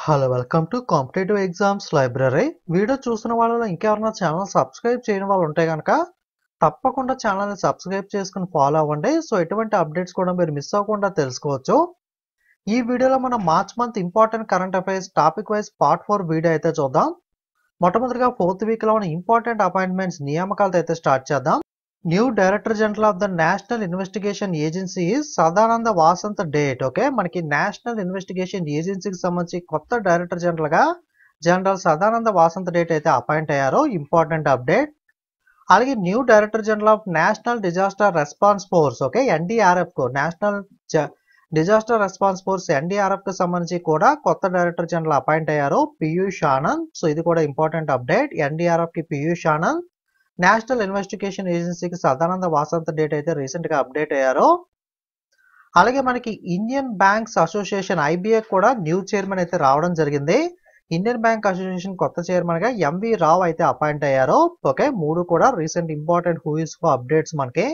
Hello welcome to competitive exams library. Video చూస్తున్న వాళ్ళలో ఇంకెవరైనా ఛానల్ సబ్స్క్రైబ్ చేయని వాళ్ళు ఉంటే కనుక తప్పకుండా ఛానల్ని సబ్స్క్రైబ్ చేసుకుని ఫాలో అవ్వండి. సో ఎటువంటి అప్డేట్స్ కూడా మీరు మిస్ అవ్వకుండా తెలుసుకోవచ్చు. ఈ వీడియోలో మనం March month important current affairs topic wise part 4 video అయితే చూద్దాం. మొట్టమొదటిగా 4th వీక్లో ఉన్న ఇంపార్టెంట్ అపాయింట్మెంట్స్ నియామకాలతో అయితే స్టార్ట్ చేద్దాం. New director general of the national investigation agency Sadananda Vasant Date. Okay, మనకి నేషనల్ ఇన్వెస్టిగేషన్ ఏజెన్సీకి సంబంధించి కొత్త డైరెక్టర్ జనరల్ గా జనరల్ సదానంద వాసంత్ డేట్ అయితే అపాయింట్ అయ్యారు. Important update. అలాగే new director general of national disaster response force, okay NDRF కు national disaster response force NDRF కు సంబంధించి కూడా కొత్త డైరెక్టర్ జనరల్ అపాయింట్ అయ్యారు, పీయూష్ ఆనంద్. సో ఇది కూడా ఇంపార్టెంట్ అప్డేట్. ఎన్డీఆర్ఎఫ్ కి పీయూష్ ఆనంద్, నేషనల్ ఇన్వెస్టిగేషన్ ఏజెన్సీకి సదానంద వాసంత్ డేట్ అయితే రీసెంట్ గా అప్డేట్ అయ్యారు. అలాగే మనకి ఇండియన్ బ్యాంక్స్ అసోసియేషన్ ఐబీఏ కూడా న్యూ చైర్మన్ అయితే రావడం జరిగింది. ఇండియన్ బ్యాంక్ అసోసియేషన్ కొత్త చైర్మన్ గా ఎంవి రావ్ అయితే అపాయింట్ అయ్యారు. ఓకే, మూడు కూడా రీసెంట్ ఇంపార్టెంట్ హూయిస్ అప్డేట్స్ మనకి.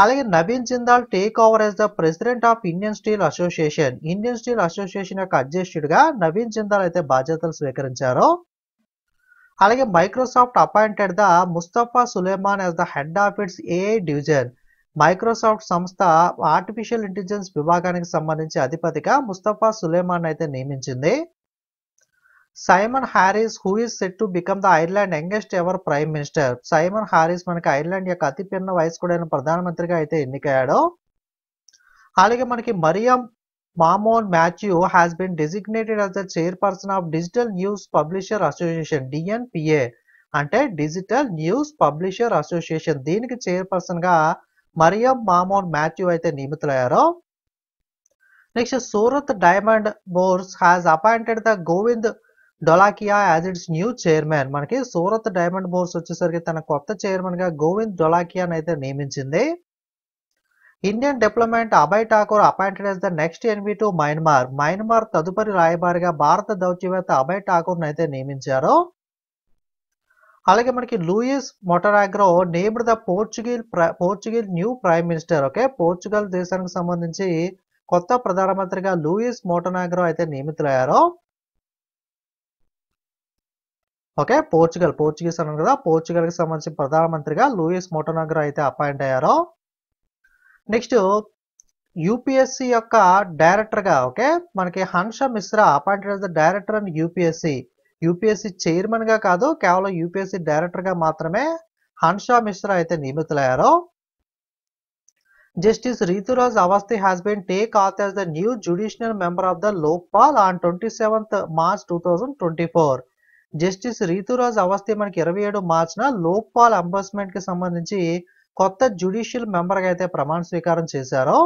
అలాగే Naveen Jindal take over as the president of Indian Steel Association. Indian Steel Association యొక్క అధ్యక్షుడిగా నవీన్ జిందాల్ అయితే బాధ్యతలు స్వీకరించారు. అలాగే Microsoft appointed the Mustafa Suleyman as the head of its AI division. Microsoft సంస్థ ఆర్టిఫిషియల్ ఇంటెలిజెన్స్ విభాగానికి సంబంధించి అధిపతిగా ముస్తఫా సులేమాన్ అయితే నియమించింది. Simon Harris who is set to become the Ireland youngest ever prime minister. Simon Harris మనకి Ireland యొక్క అతి పిన్న వయస్కుడైన ప్రధానమంత్రిగా అయితే ఎన్నికయ్యాడు. అలాగే మనకి Mariam Mammen Mathew has been designated as the chairperson of Digital News Publisher Association DNPA. అంటే డిజిటల్ న్యూస్ పబ్లిషర్ అసోసియేషన్, దీనికి చైర్పర్సన్ గా మరియం మామోన్ మాథ్యూ అయితే నియమితులయ్యారు. Next Surat diamond bourse has appointed the Govind Dholakia as its new chairman. మనకి సూరత్ డైమండ్ బోర్స్ వచ్చేసరికి తన కొత్త చైర్మన్ గా గోవింద్ డొలాకియాని అయితే నియమించింది. Indian diplomat Abhay Thakur appointed as the next envoy to Myanmar. Myanmar తదుపరి రాయబారిగా భారత దౌత్యవేత్త అభయ్ ఠాకూర్ అయితే నియమించారు. అలాగే మనకి Luis Montenegro named the Portugal new prime minister. Okay, Portugal దేశానికి సంబంధించి కొత్త ప్రధానమంత్రిగా లూయిస్ మొటనాగ్రో అయితే నియమితులయ్యారు. ఓకే, పోర్చుగీస్ అన్నారు కదా, పోర్చుగల్ కి సంబంధించి ప్రధానమంత్రిగా లూయిస్ మొటనాగ్రో అయితే అపాయింట్ అయ్యారు. నెక్స్ట్ యూపీఎస్సి యొక్క డైరెక్టర్ గా ఓకే మనకి Hansha Mishra appointed as the director and UPSC chairman గా కాదు, కేవలం యూపీఎస్సి డైరెక్టర్ గా మాత్రమే హన్ష మిశ్రా అయితే నియమితులయ్యారు. Justice Rituraj Awasthi has been take oath as the new judicial member of the Lokpal on 27th March 2024. Justice Rituraj Awasthi మనకి 27 మార్చిన లోక్పాల్ అంబస్మెంట్ కి సంబంధించి కొత్త జ్యుడిషియల్ మెంబర్ గా అయితే ప్రమాణ స్వీకారం చేశారు.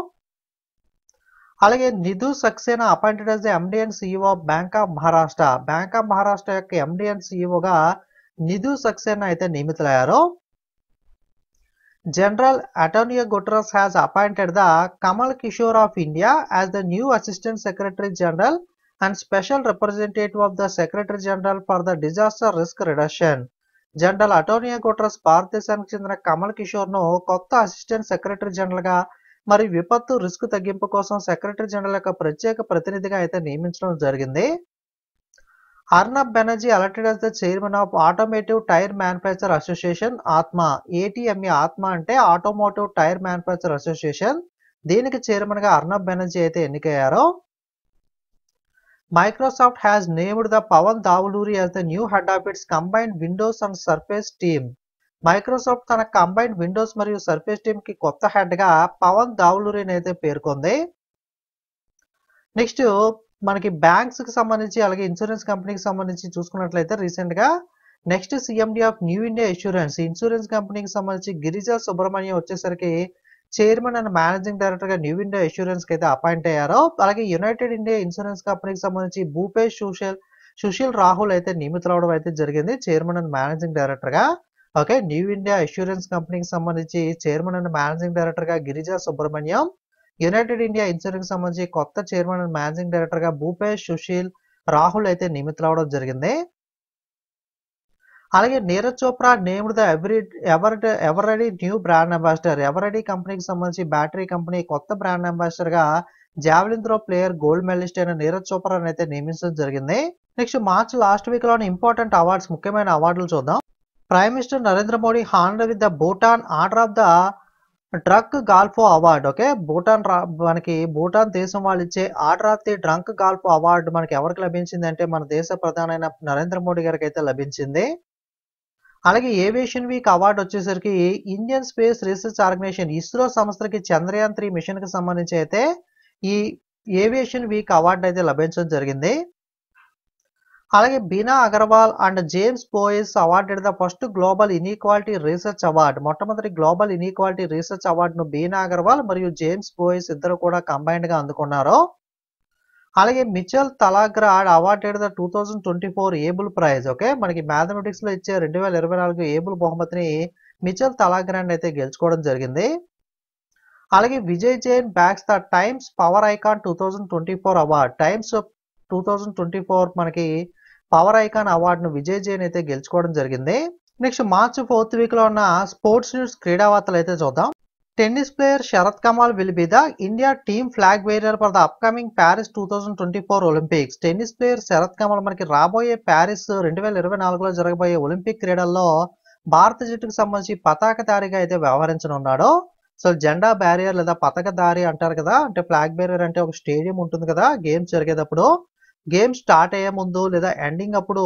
అలాగే Nidhu Saxena appointed as the MD and CEO of bank of Maharashtra. Bank of Maharashtra యొక్క ఎండీ అండ్ సిఇఓగా నిధు సక్సేనా అయితే నియమితులయ్యారు. General attorney Guterres has appointed the Kamal Kishore of India as the new assistant secretary general and special representative of the secretary general for the disaster risk reduction. General attorney Guterres భారతదేశానికి చెందిన కమల్ కిషోర్ ను కొత్త assistant secretary general గా మరియు విపత్తు risk తగ్గింపు కోసం secretary general యొక్క ప్రత్యేక ప్రతినిధిగా అయితే నియమించడం జరిగింది. Arnab Banerjee elected as the chairman of Automotive Tyre Manufacture Association ATMA. ATMA ATMA అంటే ఆటోమోటివ్ టైర్ మ్యానుఫ్యాక్చర్ అసోసియేషన్, దీనికి చైర్మన్ గా అర్నబ్ బెనర్జీ అయితే ఎన్నికయ్యారు. Microsoft has named the Pavan Davuluri as the new head of its combined Windows and Surface team. Microsoft తన combined Windows మరియు Surface team కి కొత్త head గా పవన్ దావులూరిని అయితే పేర్కొంది. నెక్స్ట్ మనకి బ్యాంక్స్ కి సంబంధించి అలాగే ఇన్సూరెన్స్ కంపెనీకి సంబంధించి చూసుకున్నట్లయితే రీసెంట్ గా next CMD of new India insurance కంపెనీకి సంబంధించి గిరిజా సుబ్రహ్మణ్యం వచ్చేసరికి చైర్మన్ అండ్ మేనేజింగ్ డైరెక్టర్ గా న్యూ ఇండియా ఇన్సూరెన్స్ కి అయితే అపాయింట్ అయ్యారు. అలాగే యునైటెడ్ ఇండియా ఇన్సూరెన్స్ కంపెనీకి సంబంధించి భూపేష్ సుశీల్ రాహుల్ అయితే నియమితులవడం అయితే జరిగింది చైర్మన్ అండ్ మేనేజింగ్ డైరెక్టర్ గా. ఓకే, న్యూ ఇండియా ఇన్సూరెన్స్ కంపెనీకి సంబంధించి చైర్మన్ అండ్ మేనేజింగ్ డైరెక్టర్ గా Girija Subrahmanyam, United India insurance సంబంధించి కొత్త చైర్మన్ అండ్ మేనేజింగ్ డైరెక్టర్ గా భూపేష్ సుశీల్ రాహుల్ అయితే నియమితులవడం జరిగింది. అలాగే Neeraj Chopra named the Eveready new brand ambassador. Eveready కంపెనీకి సంబంధించి బ్యాటరీ కంపెనీ కొత్త బ్రాండ్ అంబాసిడర్ గా javelin throw player gold medalist అయిన నీరజ్ చోప్రాని అయితే నియమించడం జరిగింది. నెక్స్ట్ మార్చ్ లాస్ట్ వీక్ లోని ఇంపార్టెంట్ అవార్డ్స్, ముఖ్యమైన అవార్డులు చూద్దాం. Prime minister Narendra Modi honoured with the Bhutan order of the Druk Gyalpo award. Okay, మనకి భూటాన్ దేశం వాళ్ళు ఇచ్చే order of the Druk Gyalpo award మనకి ఎవరికి లభించింది అంటే మన దేశ ప్రధానమైన నరేంద్ర మోడీ గారికి అయితే లభించింది. అలాగే ఏవియేషన్ వీక్ అవార్డు వచ్చేసరికి Indian Space Research Organisation ISRO సంస్థకి చంద్రయాన్ 3 మిషన్ కి సంబంధించి అయితే ఈ ఏవియేషన్ వీక్ అవార్డు అయితే లభించడం జరిగింది. అలాగే Bina Agarwal and James Boyce awarded the first global inequality research award. మొట్టమొదటి గ్లోబల్ ఇన్ఈక్వాలిటీ రీసెర్చ్ అవార్డును బీనా అగర్వాల్ మరియు జేమ్స్ బోయిస్ ఇద్దరు కూడా కంబైన్డ్ గా అందుకున్నారు. అలాగే Michel Talagrand awarded the 2024 Abel prize. Okay, మనకి మ్యాథమెటిక్స్ లో ఇచ్చే 2024 ఏబుల్ బహుమతిని మిచెల్ తలాగ్రాడ్ అయితే గెలుచుకోవడం జరిగింది. అలాగే Vijay Jain backs the times power icon 2024 award. Times 2024 మనకి పవర్ ఐకాన్ అవార్డును విజయ్ జైన్ అయితే గెలుచుకోవడం జరిగింది. నెక్స్ట్ మార్చ్ 4th వీక్ లో ఉన్న స్పోర్ట్స్ న్యూస్ క్రీడా వార్తలు అయితే చూద్దాం. Tennis player Sharath Kamal will be the India team flag bearer for the upcoming Paris 2024 Olympics. Tennis player Sharath Kamal మనకి రాబోయే ప్యారిస్ 2024లో జరగబోయే ఒలింపిక్ క్రీడల్లో భారత జట్టుకు సంబంధించి పతాకధారిగా అయితే వ్యవహరించనున్నాడు. సో జెండా బ్యారియర్ లేదా పతాకధారి అంటారు కదా, అంటే ఫ్లాగ్ బేరర్ అంటే ఒక స్టేడియం ఉంటుంది కదా గేమ్స్ జరిగేటప్పుడు, గేమ్ స్టార్ట్ అయ్యే ముందు లేదా ఎండింగ్ అప్పుడు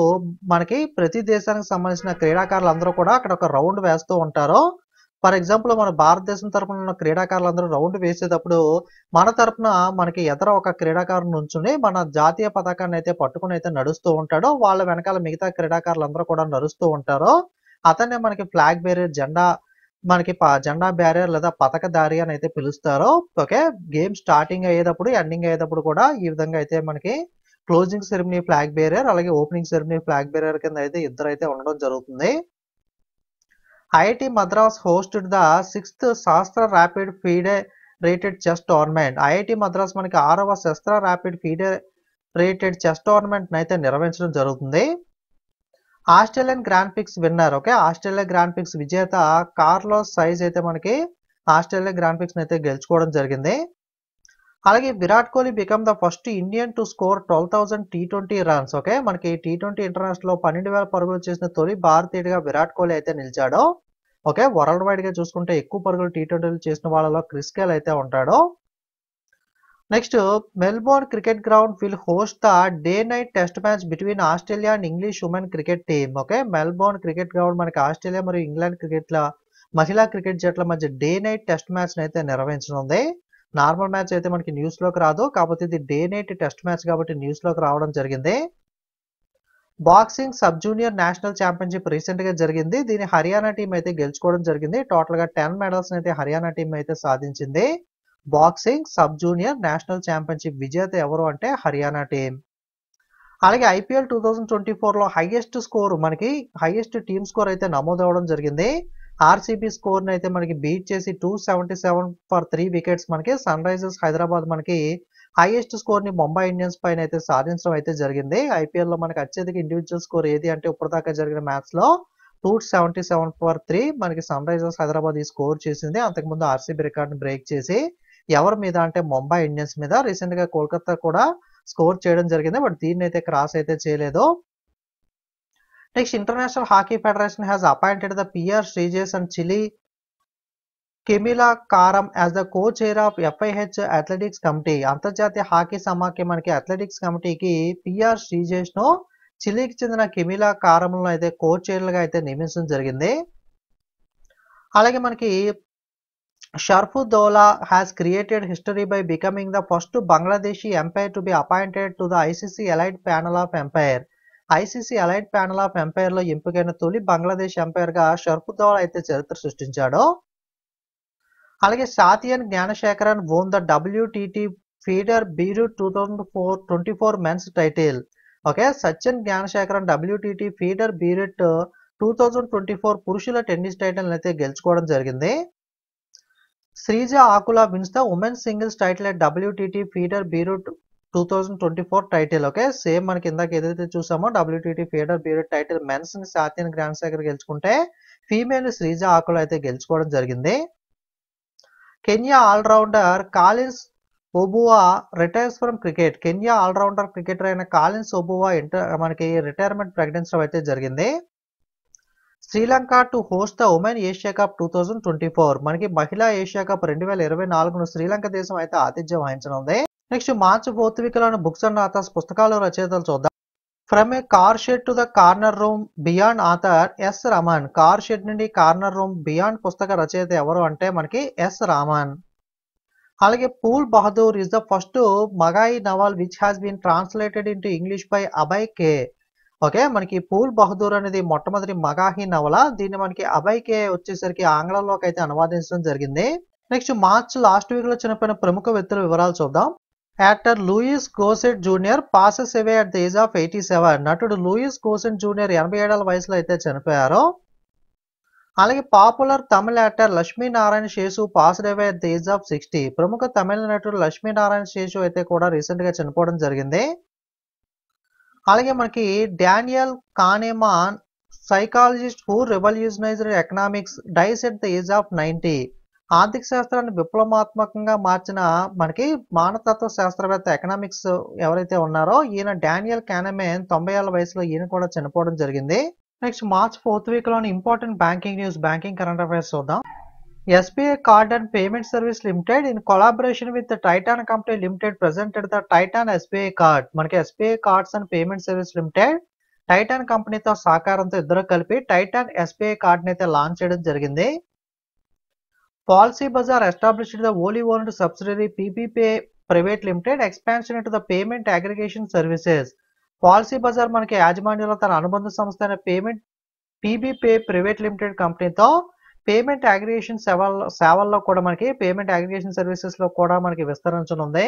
మనకి ప్రతి దేశానికి సంబంధించిన క్రీడాకారులు అందరూ కూడా అక్కడ ఒక రౌండ్ వేస్తూ ఉంటారు. ఫర్ ఎగ్జాంపుల్ మన భారతదేశం తరపున ఉన్న క్రీడాకారులందరూ రౌండ్ వేసేటప్పుడు మన తరపున మనకి ఎదర ఒక క్రీడాకారుని నుంచుని మన జాతీయ పతాకాన్ని అయితే పట్టుకుని అయితే నడుస్తూ ఉంటాడు. వాళ్ళ వెనకాల మిగతా క్రీడాకారులందరూ కూడా నడుస్తూ ఉంటారు. అతన్నే మనకి ఫ్లాగ్ బేరియర్, జెండా బ్యారియర్ లేదా పతాకధారి అని అయితే పిలుస్తారు. ఓకే, గేమ్ స్టార్టింగ్ అయ్యేటప్పుడు ఎండింగ్ అయ్యేటప్పుడు కూడా ఈ విధంగా అయితే మనకి క్లోజింగ్ సెరమనీ ఫ్లాగ్ బేరర్, అలాగే ఓపెనింగ్ సెరమనీ ఫ్లాగ్ బేరర్ కింద అయితే ఇద్దరైతే ఉండడం జరుగుతుంది. IIT Madras hosted the 6th Shastra rapid FIDE rated chess tournament. IIT Madras మనకి 6వ Shastra rapid FIDE rated chess tournament అయితే నిర్వహించడం జరుగుతుంది. Australian grand prix winner. Okay, Australia grand prix విజేత కార్లోస్ సైజ్ అయితే మనకి ఆస్ట్రేలియా గ్రాండ్ పిక్స్ అయితే గెలుచుకోవడం జరిగింది. అలాగే Virat Kohli become the first Indian to score 12,000 T20 runs. Okay, మనకి T20 ఇంటర్నేషనల్ లో 12,000 పరుగులు చేసిన తొలి భారతీయుడిగా విరాట్ కోహ్లీ అయితే నిలిచాడు. ఓకే, వరల్డ్ వైడ్ గా చూసుకుంటే ఎక్కువ పరుగులు T20 చేసిన వాళ్ళలో క్రిస్ గేల్ అయితే ఉంటాడు. Next Melbourne cricket ground will host the day night test match between Australia and English women cricket team. Okay, Melbourne cricket ground మనకి ఆస్ట్రేలియా మరియు ఇంగ్లాండ్ మహిళా క్రికెట్ జట్ల మధ్య డే నైట్ టెస్ట్ మ్యాచ్ అయితే నిర్వహించనుంది. Normal match అయితే మనకి news లోకి రాదు, కాకపోతే ఇది డే నైట్ టెస్ట్ మ్యాచ్ కాబట్టి న్యూస్ లోకి రావడం జరిగింది. Boxing sub junior national championship recent గా జరిగింది. దీని హర్యానా టీం అయితే గెలుచుకోవడం జరిగింది. టోటల్ గా 10 మెడల్స్ అయితే హర్యానా టీం అయితే సాధించింది. Boxing sub junior national championship విజేత ఎవరు అంటే హర్యానా టీం. అలాగే ఐపీఎల్ 2024 లో హైయెస్ట్ టీమ్ స్కోర్ అయితే నమోదవడం జరిగింది. ఆర్సీబీ స్కోర్ అయితే మనకి బీట్ చేసి 277 ఫర్ 3 వికెట్స్ మనకి సన్ రైజర్స్ హైదరాబాద్ మనకి హైయెస్ట్ స్కోర్ ని ముంబై ఇండియన్స్ పైన అయితే సాధించడం అయితే జరిగింది. ఐపీఎల్ లో మనకి అత్యధిక ఇండివిజువల్ స్కోర్ ఏది అంటే ఇప్పటిదాకా జరిగిన మ్యాచ్ లో 277 ఫర్ 3 మనకి సన్ రైజర్స్ హైదరాబాద్ ఈ స్కోర్ చేసింది. అంతకుముందు ఆర్సీబీ రికార్డ్ ని బ్రేక్ చేసి ఎవరి మీద అంటే ముంబై ఇండియన్స్ మీద. రీసెంట్ గా కోల్కతా కూడా స్కోర్ చేయడం జరిగింది, బట్ దీన్ని అయితే క్రాస్ అయితే చేయలేదు. Next international hockey federation has appointed the PR Sreejesh and Chile Camila Caram as the co chair of FIH athletics committee. అంతర్జాతీయ హాకీ సమాఖ్య మనకి అథ్లెటిక్స్ కమిటీకి పిఆర్ శ్రీజేష్ ను చిలీకి చెందిన కెమిలా కారంలో అయితే కో చైర్లుగా అయితే నియమించడం జరిగింది. అలాగే మనకి Sharfuddoula has created history by becoming the first Bangladeshi umpire to be appointed to the ICC elite panel of umpire. ICC elite panel of umpire లో ఎంపికైన తొలి బంగ్లాదేశ్ ఎంపైర్ గా షర్ఫుద్దౌలా అయితే చరిత్ర సృష్టించాడు. అలాగే Sathiyan Gnanasekaran won the WTT feeder Beirut 2024 men's title. Okay, Sathiyan Gnanasekaran WTT feeder Beirut 2024 పురుషుల tennis title అయితే గెలుచుకోవడం జరిగింది. Sreeja Akula wins the women's singles title at WTT feeder Beirut 2024 title. Okay, same మనకి ఇందాక ఏదైతే చూసామో WTT feeder Beirut title men's ని సాత్యన్ జ్ఞానశేఖర్ గెలుచుకుంటే ఫీమేల్ శ్రీజ ఆకుల అయితే గెలుచుకోవడం జరిగింది. Kenya allrounder Collins Obuya retires from cricket. Kenya allrounder cricketer అయిన కాలిన్స్ ఒబువా మనకి రిటైర్మెంట్ ప్రకటించడం అయితే జరిగింది. Sri Lanka to host the women Asia cup 2024. మనకి మహిళా ఏషియా కప్ 2024ను శ్రీలంక దేశం అయితే ఆతిథ్యం వహించనుంది. నెక్స్ట్ మార్చి 4th వీక్లోని బుక్స్ అండ్ ఆథర్స్ పుస్తకాలు రచయితలు చూద్దాం. From a car shed to the corner room beyond author S Raman. Car shed నుండి కార్నర్ రూమ్ బియాండ్ పుస్తక రచయిత ఎవరు అంటే మనకి ఎస్ రామన్. అలాగే Phool Bahadur is the first Magahi novel which has been translated into English by Abhay K. Okay, మనకి పూల్ బహదూర్ అనేది మొట్టమొదటి మగాహి నవల. దీన్ని మనకి అభయ్ కే వచ్చేసరికి ఆంగ్లంలోకి అయితే అనువాదించడం జరిగింది. నెక్స్ట్ మార్చ్ లాస్ట్ వీక్ లో చనిపోయిన ప్రముఖ వ్యక్తుల వివరాలు చూద్దాం. Actor Louis Gossett Junior passes away at the age of 87. నటుడు లూయిస్ గోసెట్ జూనియర్ 87 వయసులో అయితే చనిపోయారు. అలాగే popular Tamil actor Lakshminarayana Seshu passed away at the age of 60. ప్రముఖ తమిళ నటుడు లక్ష్మీనారాయణ శేషు అయితే కూడా రీసెంట్ గా చనిపోవడం జరిగింది. అలాగే మనకి Daniel Kahneman psychologist who revolutionised economics dies at the age of 90. ఆర్థిక శాస్త్రాన్ని విప్లవాత్మకంగా మార్చిన మనకి మానవతత్వ శాస్త్రవేత్త ఎకనామిక్స్ ఎవరైతే ఉన్నారో ఈయన డానియల్ కానెమాన్ 90 ఏళ్ల వయసులో ఈయన కూడా చనిపోవడం జరిగింది. నెక్స్ట్ మార్చ్ 4th వీక్లోని important banking news, banking current affairs చూద్దాం. SBI card and payment service limited in collaboration with Titan company limited presented the Titan SBI card. మనకి SBI cards and payment service limited Titan కంపెనీతో సహకారంతో ఇద్దరు కలిపి Titan SBI card అయితే launch చేయడం జరిగింది. Policybazaar established the wholly owned subsidiary PP Pay private limited expansion into the payment aggregation services. Policybazaar మనకి యాజమాన్యంలో తన అనుబంధ సంస్థ అయిన పేమెంట్ పీబీపే ప్రైవేట్ లిమిటెడ్ కంపెనీతో పేమెంట్ అగ్రిగేషన్ సేవల్లో కూడా మనకి పేమెంట్ అగ్రిగేషన్ సర్వీసెస్ లో కూడా మనకి విస్తరించనుంది.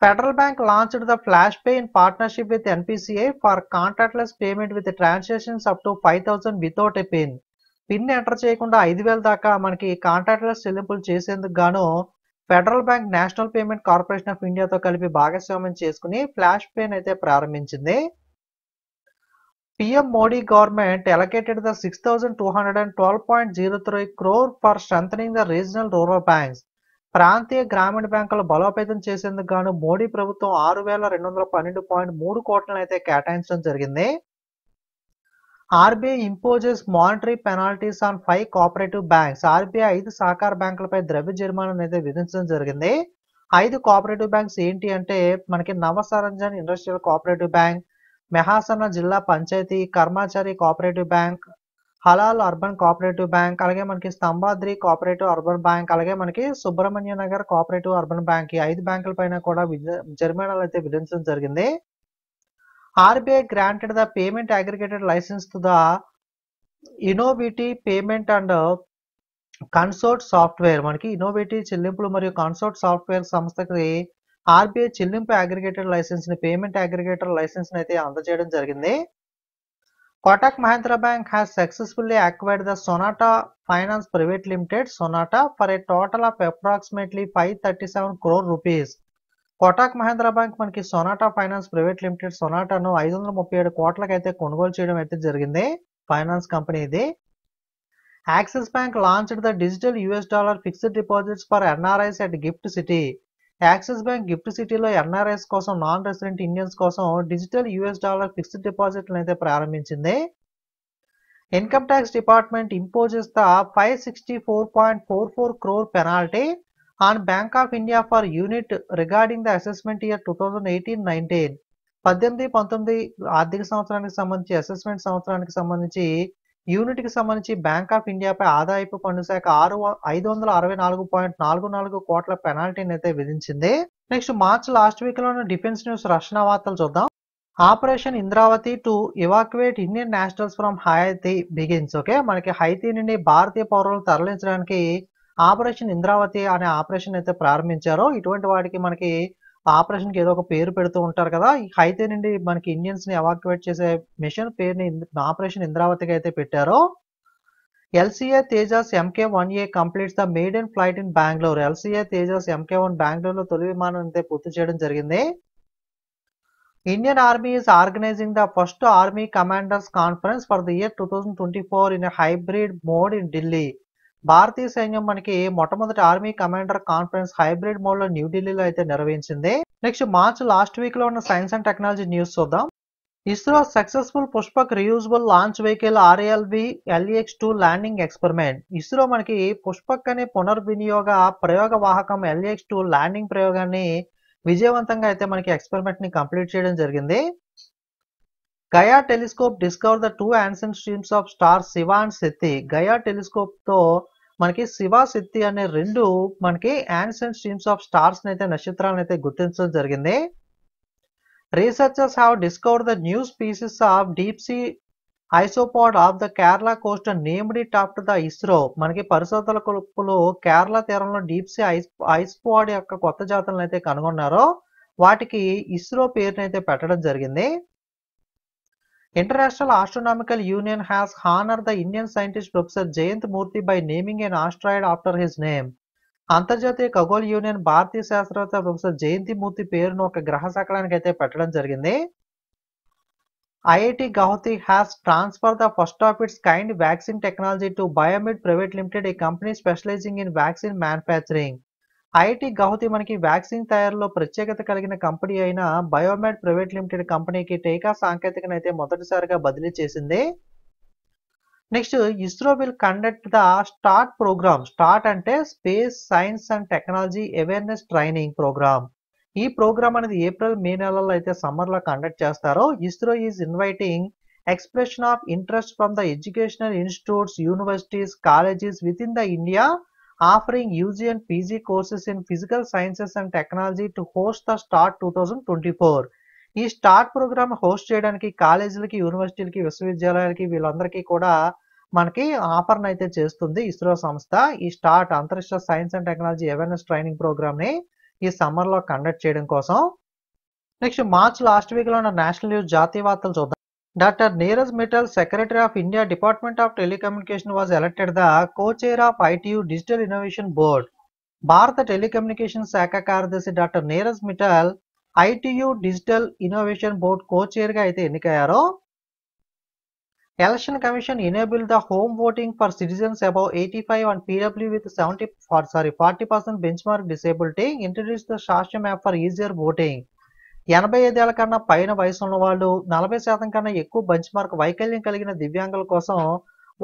Federal Bank launched the Flash Pay in partnership with NPCI for contactless payment with transactions up to 5,000 without a PIN. PIN enter చేయకుండా 5,000 దాకా మనకి కాంటాక్ట్లెస్ చెల్లింపులు చేసేందుకు గాను Federal Bank National Payment Corporation of ఇండియాతో కలిపి భాగస్వామ్యం చేసుకుని ఫ్లాష్ పేని అయితే ప్రారంభించింది. PM Modi government allocated the 6,212.03 crore for strengthening the regional rural banks. ప్రాంతీయ గ్రామీణ బ్యాంకులు బలోపేతం చేసేందుకు గాను మోడీ ప్రభుత్వం 6,212.3 కోట్లను అయితే కేటాయించడం జరిగింది. RBI imposes monetary penalties on 5 cooperative banks. RBI 5 సహకార బ్యాంకులపై ద్రవ్య జరిమానాను అయితే విధించడం జరిగింది. 5 కోఆపరేటివ్ బ్యాంక్స్ ఏంటి అంటే మనకి నవసరంజన్ ఇండస్ట్రియల్ కోఆపరేటివ్ బ్యాంక్, మెహాసన జిల్లా పంచాయతీ కర్మచారి కోఆపరేటివ్ బ్యాంక్, హలాల్ అర్బన్ కోఆపరేటివ్ బ్యాంక్, అలాగే మనకి స్తంభాద్రి కోఆపరేటివ్ అర్బన్ బ్యాంక్, అలాగే మనకి Subrahmanya Nagar cooperative urban bank. ఈ 5 బ్యాంకుల పైన కూడా జరిమానాలు అయితే విధించడం జరిగింది. RBI granted the payment aggregated license to the Innoviti Payment and Consort Software. మనకి ఇన్నోవేటి చెల్లింపులు మరియు కన్సోర్ట్ సాఫ్ట్వేర్ సంస్థకి ఆర్బీఐ చెల్లింపు అగ్రిగేటర్ లైసెన్స్ ని పేమెంట్ అగ్రిగేటర్ లైసెన్స్ ని అయితే అందజేయడం జరిగింది. Kotak Mahindra Bank has successfully acquired the Sonata Finance Private Limited Sonata for a total of approximately 537 crore rupees. Kotak Mahindra bank మనకి సొనాటా ఫైనాన్స్ ప్రైవేట్ లిమిటెడ్ సొనాటాను 537 కోట్లకు అయితే కొనుగోలు చేయడం అయితే జరిగింది. ఫైనాన్స్ కంపెనీ ఇది. Axis bank launched the digital $US fixed deposits for NRIs at GIFT city. Axis bank GIFT సిటీలో ఎన్ఆర్ఐస్ కోసం నాన్ రెసిడెంట్ ఇండియన్స్ కోసం డిజిటల్ $US ఫిక్స్డ్ డిపాజిట్లను అయితే ప్రారంభించింది. Income tax department imposes the 564.44 crore penalty on Bank of India for unit regarding the assessment year 2018-19. 18-19 ఆర్థిక సంవత్సరానికి సంబంధించి assessment సంవత్సరానికి సంబంధించి యూనిట్ కి సంబంధించి బ్యాంక్ ఆఫ్ ఇండియాపై ఆదాయపు పన్ను శాఖ 564.44 కోట్ల పెనాల్టీని అయితే విధించింది. నెక్స్ట్ మార్చ్ లాస్ట్ వీక్ లోని డిఫెన్స్ న్యూస్ రక్షణ వార్తలు చూద్దాం. Operation Indravati to evacuate Indian nationals from Haiti begins. Okay, మనకి హైతీ నుండి భారతీయ పౌరులను తరలించడానికి ఆపరేషన్ ఇంద్రావతి అనే ఆపరేషన్ అయితే ప్రారంభించారో. ఇటువంటి వాటికి మనకి ఆపరేషన్ కి ఏదో ఒక పేరు పెడుతూ ఉంటారు కదా. ఈ హైతీ నుండి మనకి ఇండియన్స్ ని ఎవాక్యుయేట్ చేసే మిషన్ పేరుని ఆపరేషన్ ఇంద్రావతికి అయితే పెట్టారో. LCA Tejas MK1A completes the maiden flight in Bengaluru. LCA Tejas MK1 బెంగళూరులో తొలి విమానం అయితే పూర్తి చేయడం జరిగింది. Indian army is organizing the first Army Commanders Conference for the year 2024 in a hybrid mode in Delhi. భారతీయ సైన్యం మనకి మొట్టమొదటి army commander conference hybrid mode లో న్యూఢిల్లీలో అయితే నిర్వహించింది. నెక్స్ట్ మార్చ్ లాస్ట్ వీక్ లో ఉన్న సైన్స్ అండ్ టెక్నాలజీ న్యూస్ చూద్దాం. ISRO successful Pushpak reusable launch vehicle RALV LX-2 landing experiment. ISRO మనకి పుష్పక్ అనే పునర్వినియోగ ప్రయోగ వాహకం LX-2 ల్యాండింగ్ ప్రయోగాన్ని విజయవంతంగా అయితే మనకి ఎక్స్పెరిమెంట్ ని కంప్లీట్ చేయడం జరిగింది. Gaya telescope discover the 2 ancient streams of stars Shiva and Shakti. Gaya telescope తో మనకి శివ శక్తి అనే రెండు మనకి యాన్సెంట్ స్ట్రీమ్స్ ఆఫ్ స్టార్స్ అయితే నక్షత్రాలను అయితే గుర్తించడం జరిగింది. Researchers have discovered the new species of deep sea isopod of the Kerala coast and named it after the ISRO. మనకి పరిశోధకులు కేరళ తీరంలో డీప్ సీ ఐస్పాడ్ యొక్క కొత్త జాతులను అయితే కనుగొన్నారో వాటికి ఇస్రో పేరుని అయితే పెట్టడం జరిగింది. International Astronomical Union has honored the Indian scientist Professor Jayant Murthy by naming an asteroid after his name. అంతర్జాతీయ ఖగోళ యూనియన్ భారతీయ శాస్త్రవేత్త ప్రొఫెసర్ జయంతి మూర్తి పేరును ఒక గ్రహ శకలానికి అయితే పెట్టడం జరిగింది. IIT Guwahati has transferred the first of its kind vaccine technology to Biomed Private Limited, a company specializing in vaccine manufacturing. IIT Guwahati మనకి వ్యాక్సిన్ తయారీలో ప్రత్యేకత కలిగిన కంపెనీ అయిన బయోమెడ్ ప్రైవేట్ లిమిటెడ్ కంపెనీకి టీకా సాంకేతికను అయితే మొదటిసారిగా బదిలీ చేసింది. Next ISRO will conduct the START programme. START అంటే space science and technology awareness training programme. ఈ ప్రోగ్రామ్ అనేది ఏప్రిల్ మే నెలలో అయితే సమ్మర్ లో కండక్ట్ చేస్తారో. ISRO is inviting expression of interest from the educational institutes, universities, colleges with in the India offering UG and PG courses in physical sciences and technology to host the START 2024. ఈ start programme host చేయడానికి కాలేజీలకి, యూనివర్సిటీలకి, విశ్వవిద్యాలయాలకి వీళ్ళందరికీ కూడా మనకి offer అయితే చేస్తుంది ఇస్రో సంస్థ. ఈ స్టార్ట్ అంతరిక్ష science and technology awareness training programme ని ఈ సమ్మర్ లో కండక్ట్ చేయడం కోసం. నెక్స్ట్ మార్చ్ లాస్ట్ వీక్ లో ఉన్న నేషనల్ న్యూస్ జాతీయ వార్తలు చూద్దాం. Doctor Neeraj Mittal, secretary of India department of telecommunication was elected the co-chair of ITU digital innovation board. భారత టెలికమ్యూనికేషన్ శాఖ కార్యదర్శి doctor Neeraj Mittal ITU digital innovation board co-chair గా అయితే ఎన్నికయ్యారో. Election Commission enabled the home voting for citizens above 85 and PW with 40% benchmark disability. Introduced the Shasham app for easier voting. 85 ఏళ్ల కన్నా పైన వయసు ఉన్న వాళ్ళు, 40% కన్నా ఎక్కువ బెంచ్మార్క్ వైకల్యం కలిగిన దివ్యాంగుల కోసం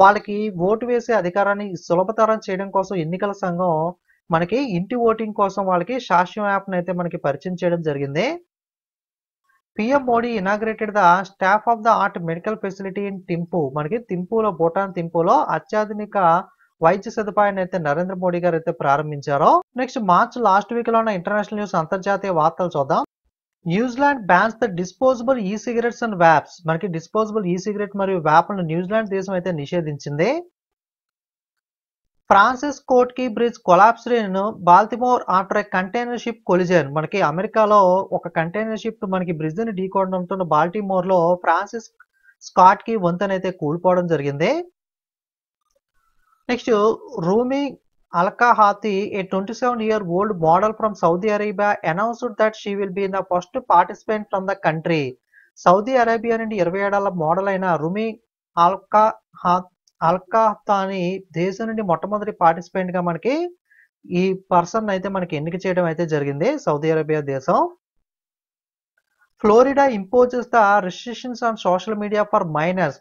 వాళ్ళకి ఓటు వేసే అధికారాన్ని సులభతరం చేయడం కోసం ఎన్నికల సంఘం మనకి ఇంటి ఓటింగ్ కోసం వాళ్ళకి శాశ్యం యాప్ అయితే మనకి పరిచయం చేయడం జరిగింది. PM Modi inaugurated the state of the art medical facility in Thimphu. మనకి టింపులో, భూటాన్ టింపులో అత్యాధునిక వైద్య సదుపాయాన్ని అయితే నరేంద్ర మోడీ గారు అయితే ప్రారంభించారు. నెక్స్ట్ మార్చ్ లాస్ట్ వీక్ లో ఉన్న ఇంటర్నేషనల్ న్యూస్ అంతర్జాతీయ వార్తలు చూద్దాం. New Zealand bans the disposable e cigarettes and vapes. మనకి డిస్పోజబుల్ ఈ సిగరెట్ మరియు వ్యాప్లను న్యూజిలాండ్ దేశం అయితే నిషేధించింది. Francis Scott Key bridge collapsed in Baltimore after a container ship collision. మనకి అమెరికాలో ఒక కంటైనర్ షిప్ మనకి బ్రిడ్జ్ ని ఢీకొనడంతో బాల్టిమోర్ లో ఫ్రాన్సిస్ స్కాట్ కి వంతెన అయితే కూలిపోవడం జరిగింది. Next Rumy Alqahtani, a 27-year-old model from Saudi Arabia, announced that she will be the first participant from the country. Saudi Arabia నుండి 27 ఏళ్ల మోడల్ అయిన రుమీ అల్కాహాని దేశం నుండి మొట్టమొదటి పార్టిసిపెంట్ గా మనకి ఈ పర్సన్ అయితే మనకి ఎన్నిక చేయడం అయితే జరిగింది సౌదీ అరేబియా దేశం. Florida imposes the restrictions on social media for minors.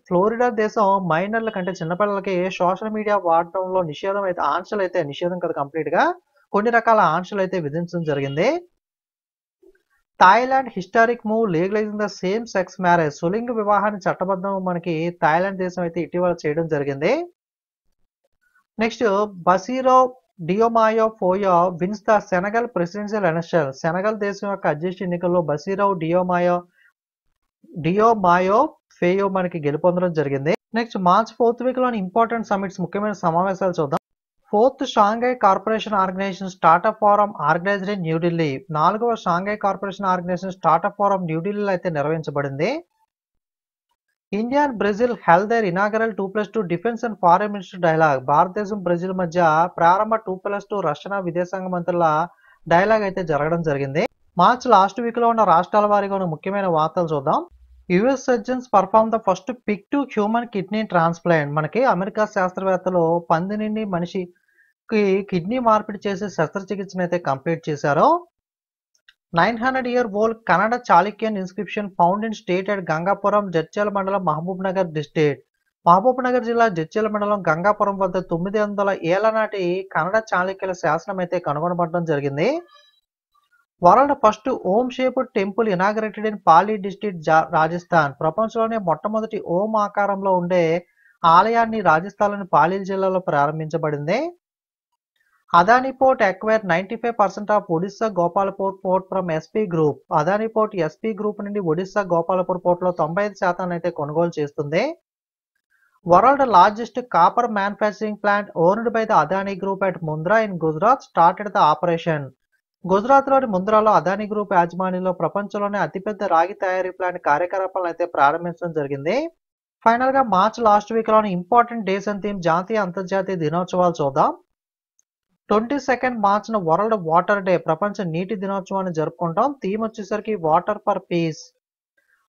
Florida దేశం మైనర్ల కంటే చిన్నపిల్లలకి సోషల్ మీడియా వాడటంలో నిషేధం అయితే, ఆంక్షలు అయితే, నిషేధం కదా కంప్లీట్ గా, కొన్ని రకాల ఆంక్షలు అయితే విధించడం జరిగింది. Thailand historic move legalising the same sex marriage. సులింగ వివాహాన్ని చట్టబద్ధం మనకి థాయిలాండ్ దేశం అయితే ఇటీవల చేయడం జరిగింది. Next Bassirou Diomaye Faye wins the Senegal presidential election. Senegal దేశం యొక్క అధ్యక్ష ఎన్నికల్లో బసీరో డియోమాయో ఫేయో మనకి గెలుపొందడం జరిగింది. నెక్స్ట్ మార్చ్ 4th వీక్ లోని ఇంపార్టెంట్ సమిట్స్, ముఖ్యమైన సమావేశాలు చూద్దాం. 4th Shanghai corporation organisation startup forum organised in New Delhi. 4వ Shanghai corporation organisation startup forum న్యూఢిల్లీలో అయితే నిర్వహించబడింది. India and Brazil held their inaugural 2+2 defence and foreign minister dialogue. భారతదేశం బ్రెజిల్ మధ్య ప్రారంభ 2+2 రక్షణ విదేశాంగ మంత్రుల డైలాగ్ అయితే జరగడం జరిగింది. మార్చ్ లాస్ట్ వీక్ లో ఉన్న రాష్ట్రాల వారీగా ఉన్న ముఖ్యమైన వార్తలు చూద్దాం. US surgeons perform the first Pig to human kidney transplant. మనకి అమెరికా శాస్త్రవేత్తలు పంది నుండి మనిషికి కిడ్నీ మార్పిడి చేసే శస్త్రచికిత్సను అయితే కంప్లీట్ చేశారు. 900-year-old Kannada Chalukyan inscription found in state at Gangapuram, Jadcherla మండలం, మహబూబ్ నగర్ డిస్ట్రిక్ట్. మహబూబ్ నగర్ జిల్లా జడ్చర్ల మండలం గంగాపురం వద్ద 900 ఏళ్ల నాటి కన్నడ చాళుక్యుల శాసనం అయితే కనుగొనబడడం జరిగింది. World first Om shaped temple inaugurated in Pali district, Rajasthan. ప్రపంచంలోనే మొట్టమొదటి ఓం ఆకారంలో ఉండే ఆలయాన్ని రాజస్థాన్లోని పాలి జిల్లాలో ప్రారంభించబడింది. Adani port acquire 95% of Odisha Gopalpur port from SP group. Adani port SP group నుండి ఒడిశా గోపాలపూర్ పోర్ట్లో 95% అయితే కొనుగోలు చేస్తుంది. World largest copper manufacturing plant owned by the Adani group at Mundra in Gujarat started the operation. గుజరాత్లోని ముంద్రాలో అదాని గ్రూప్ యాజమాన్యంలో ప్రపంచంలోనే అతిపెద్ద రాగి తయారీ ప్లాంట్ కార్యకలాపాలను అయితే ప్రారంభించడం జరిగింది. ఫైనల్ గా మార్చ్ లాస్ట్ వీక్ లోని ఇంపార్టెంట్ డేస్ అండ్ థీమ్ జాతీయ అంతర్జాతీయ దినోత్సవాలు చూద్దాం. 22 మార్చ్న వరల్డ్ వాటర్ డే, ప్రపంచ నీటి దినోత్సవాన్ని జరుపుకుంటాం. థీమ్ వచ్చేసరికి వాటర్ ఫర్ పీస్.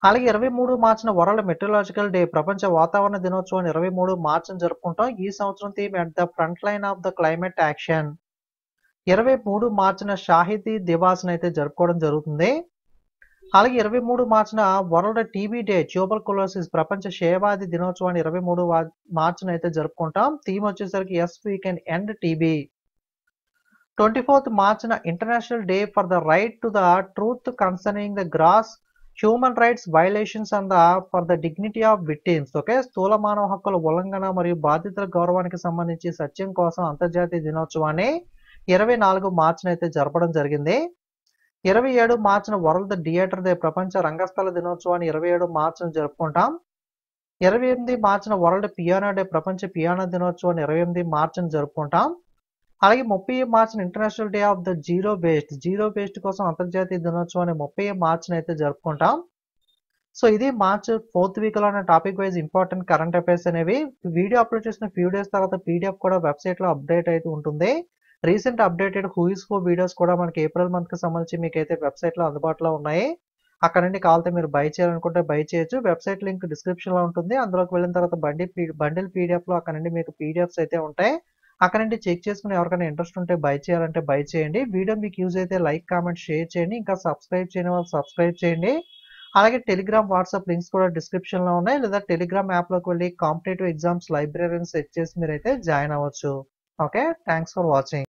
అలాగే 23 మార్చ్న వరల్డ్ మెట్రలాజికల్ డే, ప్రపంచ వాతావరణ దినోత్సవాన్ని 23 మార్చ్న జరుపుకుంటాం. ఈ సంవత్సరం theme at the front line of the climate action. 23 మార్చ్న షాహిదీ దివాస్ అయితే జరుపుకోవడం జరుగుతుంది. అలాగే 23 మార్చ్న వరల్డ్ టీబీ డే, ట్యూబర్కులోసిస్, ప్రపంచ క్షయవ్యాధి దినోత్సవాన్ని 23 మార్చ్న అయితే జరుపుకుంటాం. థీమ్ వచ్చేసరికి yes we can end TB. 24th మార్చ్న international day for the right to the truth concerning the gross human rights violations and for the dignity of victims. Okay, స్థూల మానవ హక్కుల ఉల్లంఘన మరియు బాధితుల గౌరవానికి సంబంధించి సత్యం కోసం అంతర్జాతీయ దినోత్సవాన్ని 24 మార్చ్న అయితే జరపడం జరిగింది. 27 మార్చ్న వరల్డ్ థియేటర్ డే, ప్రపంచ రంగస్థల దినోత్సవాన్ని 27 మార్చ్న జరుపుకుంటాం. 28 మార్చ్న వరల్డ్ పియానో డే, ప్రపంచ పియానో దినోత్సవాన్ని 28 మార్చ్న జరుపుకుంటాం. అలాగే 30 మార్చ్న international day of the zero waste కోసం అంతర్జాతీయ దినోత్సవాన్ని 30 మార్చ్న అయితే జరుపుకుంటాం. సో ఇది మార్చ్ 4th వీక్ లో topic wise important current affairs అనేవి. వీడియో అప్లోడ్ చేసిన ఫ్యూ డేస్ తర్వాత పీడిఎఫ్ కూడా వెబ్సైట్ లో అప్డేట్ అయితే ఉంటుంది. Recent updated who is who videos కూడా మనకి ఏప్రిల్ మంత్ కి సంబంధించి మీకైతే వెబ్సైట్ లో అందుబాటులో ఉన్నాయి. అక్కడ నుండి కావాలంటే మీరు బై చేయాలనుకుంటే బై చేయొచ్చు. వెబ్సైట్ లింక్ డిస్క్రిప్షన్ లో ఉంటుంది. అందులోకి వెళ్ళిన తర్వాత బండిల్ పీడిఎఫ్ లో అక్కడ నుండి మీకు పీడిఎఫ్స్ అయితే ఉంటాయి. అక్కడ నుండి చెక్ చేసుకుని ఎవరికైనా ఇంట్రెస్ట్ ఉంటే బై చేయాలంటే బై చేయండి. వీడియో మీకు యూజ్ అయితే లైక్, కామెంట్, షేర్ చేయండి. ఇంకా సబ్స్క్రైబ్ చేయని వాళ్ళు సబ్స్క్రైబ్ చేయండి. అలాగే టెలిగ్రామ్, వాట్సాప్ లింక్స్ కూడా డిస్క్రిప్షన్ లో ఉన్నాయి. లేదా టెలిగ్రామ్ యాప్ లోకి వెళ్ళి కాంపిటేటివ్ ఎగ్జామ్స్ లైబ్రరీని సెట్ చేసి మీరైతే జాయిన్ అవ్వచ్చు. Okay, thanks for watching.